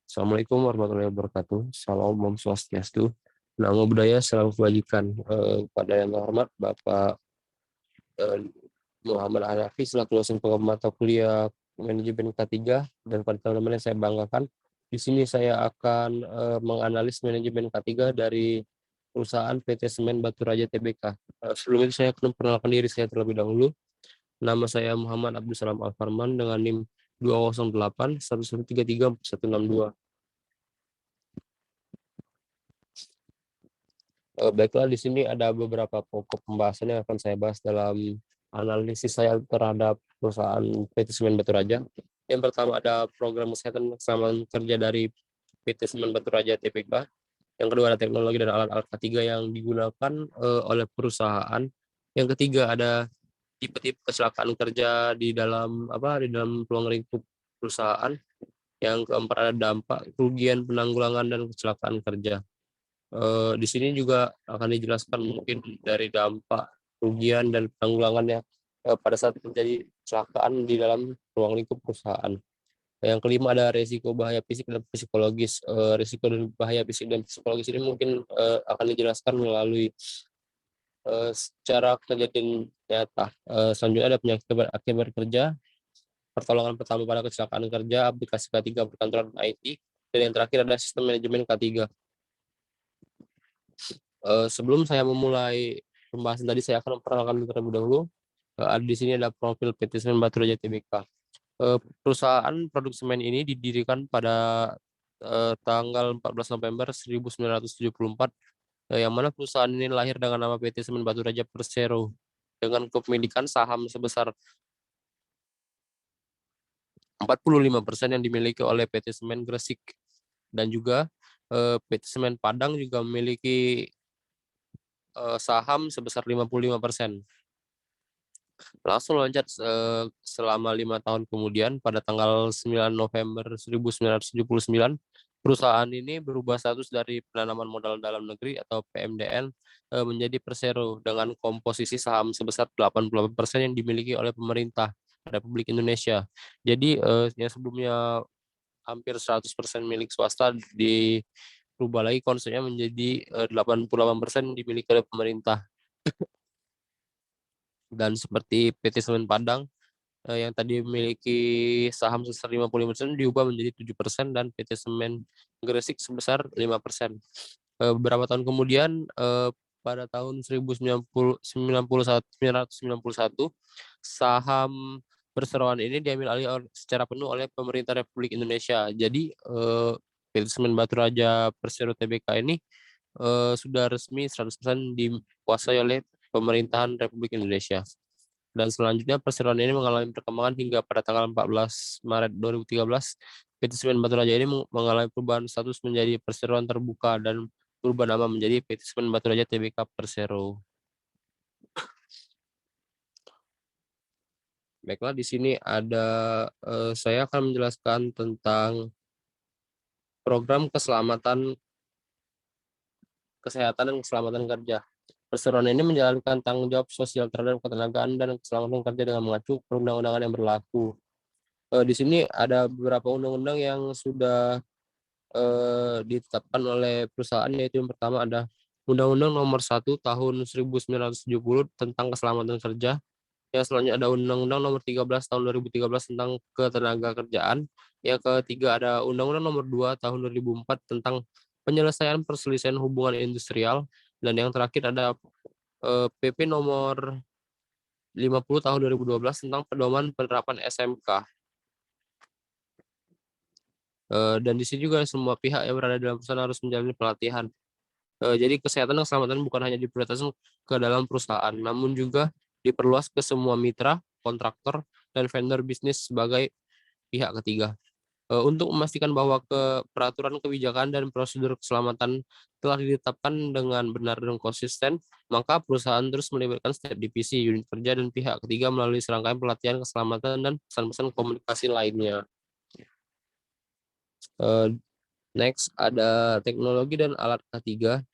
Assalamualaikum warahmatullahi wabarakatuh. Salam Om Swastiastu. Namo Buddhaya, salam kebajikan. Kepada yang terhormat Bapak eh, Muhammad Hanafi selaku dosen pengamat mata kuliah manajemen K3, dan pada teman-teman yang saya banggakan, di sini saya akan menganalisis manajemen K3 dari perusahaan PT Semen Batu Raja Tbk. Sebelum itu saya akan memperkenalkan diri saya terlebih dahulu. Nama saya Muhammad Abdul Salam Alfarman dengan NIM 208 1133 4162. Baiklah, di sini ada beberapa pokok pembahasan yang akan saya bahas dalam analisis saya terhadap perusahaan PT Semen Batu Raja. Yang pertama ada program kesehatan keselamatan kerja dari PT Semen Batu Raja Tbk. Yang kedua ada teknologi dan alat-alat ketiga yang digunakan oleh perusahaan. Yang ketiga ada tipe-tipe kecelakaan kerja di dalam ruang lingkup perusahaan. Yang keempat ada dampak, kerugian, penanggulangan dan kecelakaan kerja. Di sini juga akan dijelaskan mungkin dari dampak, kerugian dan penanggulangannya pada saat terjadi kecelakaan di dalam ruang lingkup perusahaan. Yang kelima ada resiko bahaya fisik dan psikologis. Risiko dan bahaya fisik dan psikologis ini mungkin akan dijelaskan melalui secara kejadian nyata. Selanjutnya ada penyakit akibat kerja, pertolongan pertama pada kecelakaan kerja, aplikasi K3 perkantoran IT, dan yang terakhir ada sistem manajemen K3. Sebelum saya memulai pembahasan tadi, saya akan memperkenalkan terlebih dahulu. Ada di sini ada profil PT Semen Batu Raja Tbk. Perusahaan produk semen ini didirikan pada tanggal 14 November 1974, yang mana perusahaan ini lahir dengan nama PT Semen Batu Raja Persero dengan kepemilikan saham sebesar 45% yang dimiliki oleh PT Semen Gresik, dan juga PT Semen Padang juga memiliki saham sebesar 55%. Langsung loncat selama 5 tahun kemudian, pada tanggal 9 November 1979, perusahaan ini berubah status dari penanaman modal dalam negeri atau PMDN menjadi Persero dengan komposisi saham sebesar 88% yang dimiliki oleh pemerintah Republik Indonesia. Jadi yang sebelumnya hampir 100% milik swasta dirubah lagi konsepnya menjadi 88% dimiliki oleh pemerintah. Dan seperti PT Semen Padang yang tadi memiliki saham sebesar 55% diubah menjadi 7%, dan PT Semen Gresik sebesar 5%. Beberapa tahun kemudian, pada tahun 1991, saham perseroan ini diambil alih secara penuh oleh pemerintah Republik Indonesia. Jadi PT Semen Batu Raja Persero Tbk ini sudah resmi 100% dikuasai oleh pemerintahan Republik Indonesia. Dan selanjutnya perseroan ini mengalami perkembangan hingga pada tanggal 14 Maret 2013, PT Semen Batu Raja ini mengalami perubahan status menjadi perseroan terbuka dan berubah nama menjadi PT Semen Batu Raja Tbk Persero. Baiklah, di sini ada saya akan menjelaskan tentang program kesehatan dan keselamatan kerja. Perseroan ini menjalankan tanggung jawab sosial terhadap ketenagaan dan keselamatan kerja dengan mengacu perundang-undangan yang berlaku. Di sini ada beberapa undang-undang yang sudah ditetapkan oleh perusahaan, yaitu yang pertama ada Undang-Undang Nomor 1 Tahun 1970 tentang keselamatan kerja. Yang selanjutnya ada Undang-Undang Nomor 13 Tahun 2013 tentang ketenagakerjaan. Yang ketiga ada Undang-Undang Nomor 2 Tahun 2004 tentang penyelesaian perselisihan hubungan industrial. Dan yang terakhir ada PP Nomor 50 Tahun 2012 tentang pedoman penerapan SMK. Dan di sini juga semua pihak yang berada dalam perusahaan harus menjalani pelatihan. Jadi kesehatan dan keselamatan bukan hanya diprioritaskan ke dalam perusahaan, namun juga diperluas ke semua mitra, kontraktor, dan vendor bisnis sebagai pihak ketiga. Untuk memastikan bahwa peraturan, kebijakan, dan prosedur keselamatan telah ditetapkan dengan benar dan konsisten, maka perusahaan terus melibatkan setiap divisi, unit kerja, dan pihak ketiga melalui serangkaian pelatihan keselamatan dan pesan-pesan komunikasi lainnya. Next ada teknologi dan alat K3.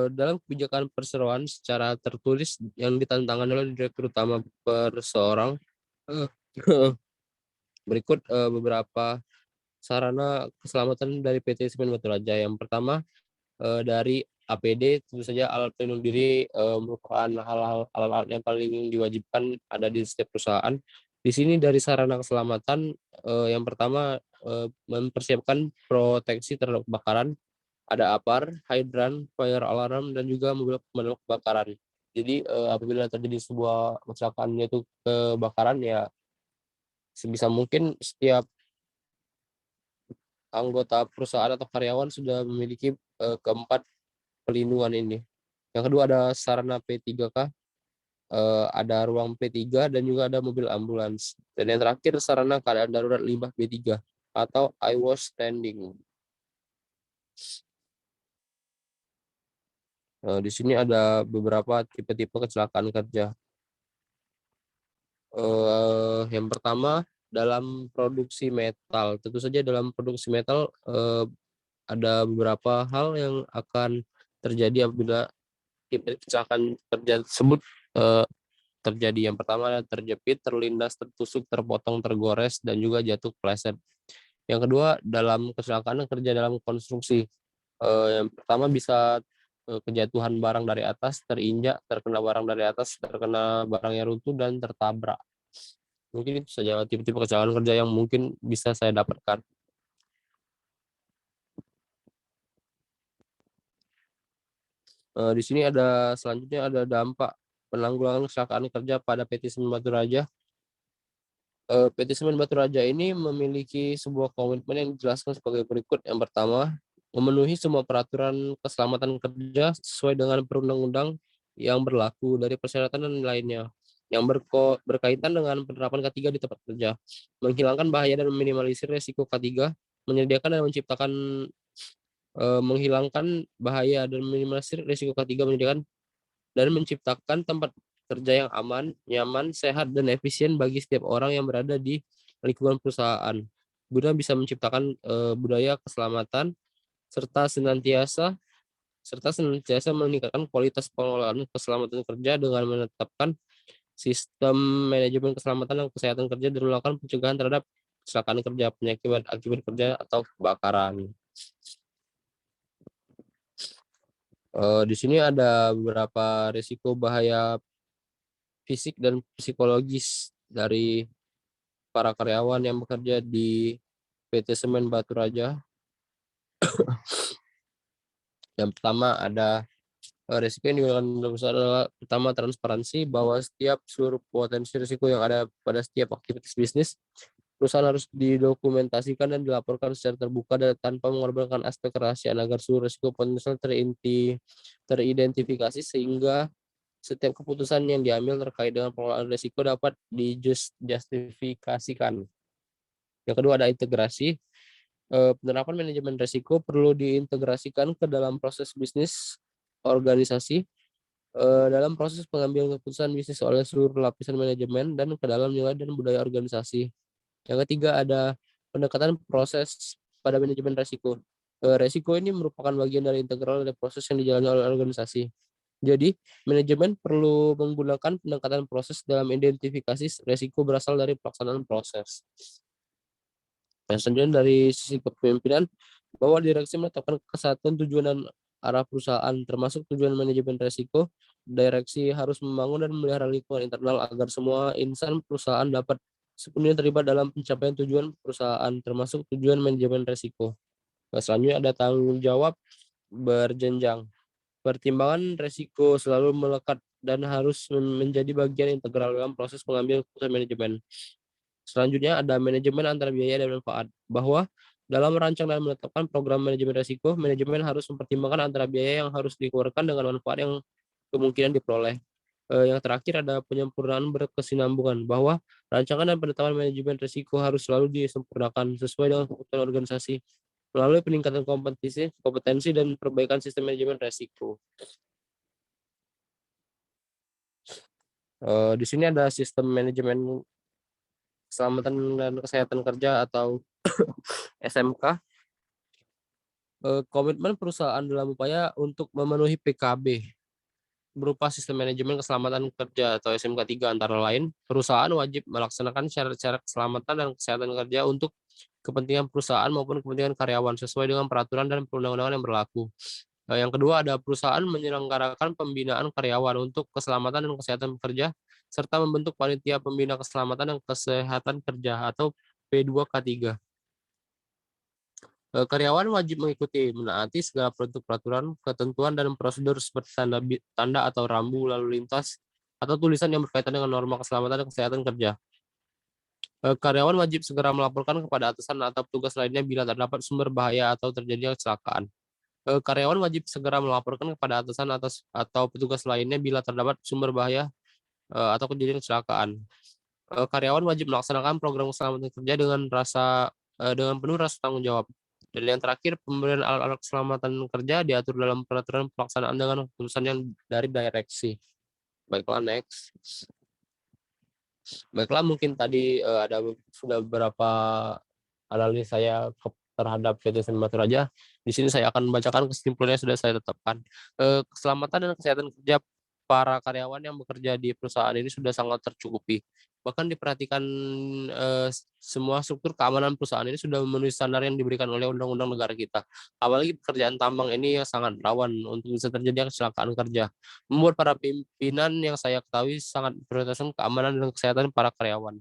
Dalam kebijakan perseroan secara tertulis yang ditantangkan oleh Direktur Utama Perseroan, Berikut beberapa sarana keselamatan dari PT Semen Batu Raja. Yang pertama dari APD, tentu saja alat pelindung diri merupakan alat yang paling diwajibkan ada di setiap perusahaan. Di sini dari sarana keselamatan yang pertama mempersiapkan proteksi terhadap kebakaran, ada APAR, hydran, fire alarm, dan juga mobil pemadam kebakaran. Jadi apabila terjadi sebuah kecelakaan yaitu kebakaran, ya sebisa mungkin setiap anggota perusahaan atau karyawan sudah memiliki keempat pelindungan ini. Yang kedua ada sarana P3K, ada ruang P3 dan juga ada mobil ambulans. Dan yang terakhir sarana keadaan darurat limbah B3 atau I was standing. Di sini ada beberapa tipe-tipe kecelakaan kerja. Yang pertama dalam produksi metal. Tentu saja dalam produksi metal ada beberapa hal yang akan terjadi apabila tipe kecelakaan kerja tersebut terjadi. Yang pertama adalah terjepit, terlindas, tertusuk, terpotong, tergores, dan juga jatuh kepleset. Yang kedua dalam kecelakaan kerja dalam konstruksi. Yang pertama bisa kejatuhan barang dari atas, terinjak, terkena barang dari atas, terkena barang yang runtuh, dan tertabrak. Mungkin itu saja tipe-tipe kecelakaan kerja yang mungkin bisa saya dapatkan. Di sini ada selanjutnya ada dampak penanggulangan kecelakaan kerja pada PT Semen Batu Raja. PT Semen Batu Raja ini memiliki sebuah komitmen yang dijelaskan sebagai berikut. Yang pertama, memenuhi semua peraturan keselamatan kerja sesuai dengan perundang-undang yang berlaku dari persyaratan dan lainnya yang berkaitan dengan penerapan K3 di tempat kerja, menghilangkan bahaya dan meminimalisir resiko K3, menyediakan dan menciptakan menghilangkan bahaya dan minimalisir risiko K3, menyediakan dan menciptakan tempat kerja yang aman, nyaman, sehat, dan efisien bagi setiap orang yang berada di lingkungan perusahaan, guna bisa menciptakan budaya keselamatan serta senantiasa meningkatkan kualitas pengelolaan keselamatan kerja dengan menetapkan sistem manajemen keselamatan dan kesehatan kerja dan melakukan pencegahan terhadap kecelakaan kerja, penyakit akibat kerja, atau kebakaran. Di sini ada beberapa risiko bahaya fisik dan psikologis dari para karyawan yang bekerja di PT Semen Batu Raja. Yang pertama ada risiko yang digunakan dalam perusahaan adalah pertama transparansi, bahwa setiap seluruh potensi risiko yang ada pada setiap aktivitas bisnis perusahaan harus didokumentasikan dan dilaporkan secara terbuka dan tanpa mengorbankan aspek kerahasiaan agar seluruh risiko potensial teridentifikasi sehingga setiap keputusan yang diambil terkait dengan pengelolaan risiko dapat dijustifikasikan. Yang kedua ada integrasi. Penerapan manajemen risiko perlu diintegrasikan ke dalam proses bisnis organisasi, dalam proses pengambilan keputusan bisnis oleh seluruh lapisan manajemen dan ke dalam nilai dan budaya organisasi. Yang ketiga ada pendekatan proses pada manajemen risiko. Risiko ini merupakan bagian dari integral dari proses yang dijalani oleh organisasi. Jadi, manajemen perlu menggunakan pendekatan proses dalam identifikasi risiko berasal dari pelaksanaan proses. Yang selanjutnya dari sisi kepemimpinan, bahwa direksi menetapkan kesatuan tujuan dan arah perusahaan, termasuk tujuan manajemen risiko. Direksi harus membangun dan memelihara lingkungan internal agar semua insan perusahaan dapat sepenuhnya terlibat dalam pencapaian tujuan perusahaan, termasuk tujuan manajemen risiko. Selanjutnya ada tanggung jawab berjenjang. Pertimbangan risiko selalu melekat dan harus menjadi bagian integral dalam proses pengambilan keputusan manajemen. Selanjutnya ada manajemen antara biaya dan manfaat, bahwa dalam merancang dan menetapkan program manajemen risiko, manajemen harus mempertimbangkan antara biaya yang harus dikeluarkan dengan manfaat yang kemungkinan diperoleh. Yang terakhir ada penyempurnaan berkesinambungan, bahwa rancangan dan penetapan manajemen risiko harus selalu disempurnakan sesuai dengan kebutuhan organisasi melalui peningkatan kompetensi dan perbaikan sistem manajemen risiko. Di sini ada sistem manajemen keselamatan dan kesehatan kerja atau SMK. Komitmen perusahaan dalam upaya untuk memenuhi PKB berupa Sistem Manajemen Keselamatan Kerja atau SMK 3, antara lain, perusahaan wajib melaksanakan syarat-syarat keselamatan dan kesehatan kerja untuk kepentingan perusahaan maupun kepentingan karyawan sesuai dengan peraturan dan perundang-undangan yang berlaku. Yang kedua, ada perusahaan menyelenggarakan pembinaan karyawan untuk keselamatan dan kesehatan kerja serta membentuk panitia pembina keselamatan dan kesehatan kerja atau P2K3. Karyawan wajib mengikuti menaati segala bentuk peraturan, ketentuan, dan prosedur seperti tanda atau rambu lalu lintas atau tulisan yang berkaitan dengan norma keselamatan dan kesehatan kerja. Karyawan wajib segera melaporkan kepada atasan atau petugas lainnya bila terdapat sumber bahaya atau terjadi kecelakaan. Karyawan wajib segera melaporkan kepada atasan atau petugas lainnya bila terdapat sumber bahaya atau kejadian kecelakaan. Karyawan wajib melaksanakan program keselamatan kerja dengan penuh rasa tanggung jawab. Dan yang terakhir, pemberian alat-alat keselamatan kerja diatur dalam peraturan pelaksanaan dengan keputusan yang dari direksi. Baiklah, next. Baiklah, mungkin tadi sudah beberapa analis saya terhadap PT Semen Batu Raja. Di sini saya akan membacakan kesimpulannya sudah saya tetapkan. Keselamatan dan kesehatan kerja para karyawan yang bekerja di perusahaan ini sudah sangat tercukupi. Bahkan diperhatikan semua struktur keamanan perusahaan ini sudah memenuhi standar yang diberikan oleh undang-undang negara kita. Apalagi pekerjaan tambang ini yang sangat rawan untuk bisa terjadi kecelakaan kerja. Membuat para pimpinan yang saya ketahui sangat prioritaskan keamanan dan kesehatan para karyawan.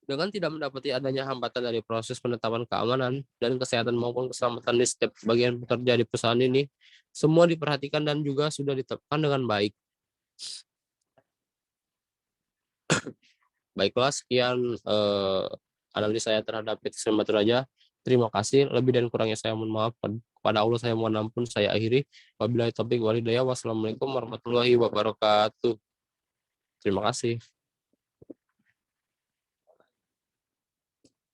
Dengan tidak mendapati adanya hambatan dari proses penetapan keamanan dan kesehatan maupun keselamatan di setiap bagian pekerja di perusahaan ini, semua diperhatikan dan juga sudah ditetapkan dengan baik. Baiklah, sekian analis saya terhadap PT Semen Batu Raja. Terima kasih. Lebih dan kurangnya saya mohon maaf. Kepada Allah saya mohon ampun. Saya akhiri. Wabillahi taufiq wal hidayah. Wassalamualaikum warahmatullahi wabarakatuh. Terima kasih.